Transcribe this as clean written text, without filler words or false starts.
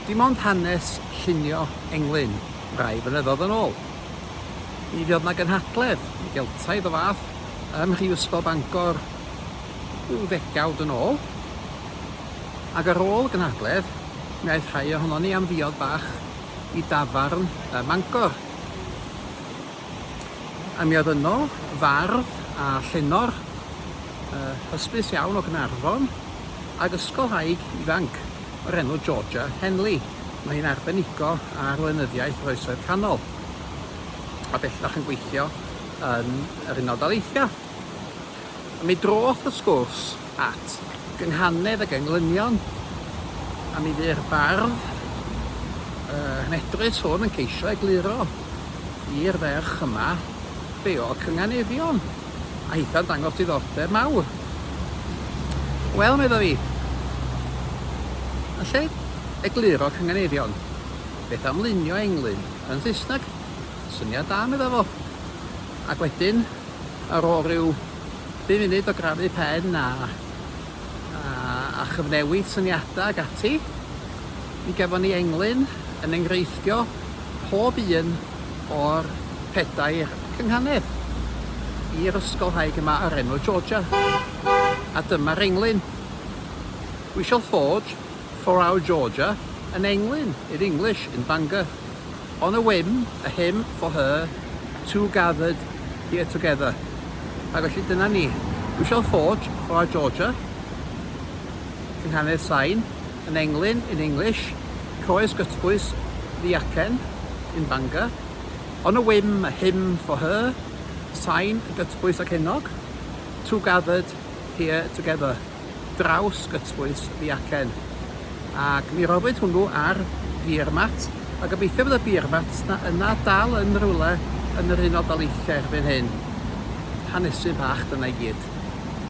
Dim ond hanes llunio Englyn rai blynyddoedd yn ôl. Mi fiodd na gynhadledd i Geltaidd o fath ym Mhrifysgol Bangor rhyw ddegawd yn ôl. Ac ar ôl gynhadledd, mi aeth rhai ohono ni am ddiod bach i dafarn Mangor. A mi oedd yno fardd a llenor hysbys iawn o Gaernarfon ac ysgolhaig ifanc o'r enw Georgia Henley. Mae hi'n arbenigo ar lenyddiaeth yr Oesoedd Canol a bellach yn gweithio yn yr Unol Daleithiau. A mi droth y sgwrs at gynghanedd ag englynion a mi fy'r bardd medrys hwn yn ceisio egluro i'r ferch yma be o cynghaneddion a hitha'n dangos diddordeb mawr. Wel, medda fi, yn lle egluro cynghaneddion, beth am lunio Englyn yn Saesneg? Syniad da, medda fo. Ac wedyn, ar ôl rhyw 5 munud o grafu pen a chyfnewid syniadau ag ati, mi gafon ni Englyn yn enghreiffftio pob un o'r pedair cynghanedd i'r ysgolhaig yma ar enw Georgia. A dyma'r Englyn. We shall forge for our Georgia an Englyn in English in Bangor. On a whim, a hymn for her, two gathered here together. Ac felly dyna ni. We shall forge for our Georgia, cynghanedd sy'n, an Englyn in English, croes gytbwys ddiacen in Bangor. On a whim, a hymn for her, sy'n gytbwys ac enog, two gathered here together. Draws gytbwys ddiacen. Ac mi rofwyd hwnnw ar firmat, a gobeithio bod y firmat yna dal yn rywle yn yr Unol Daleithiau erbyn hyn. Hanesu bach dyna i gyd.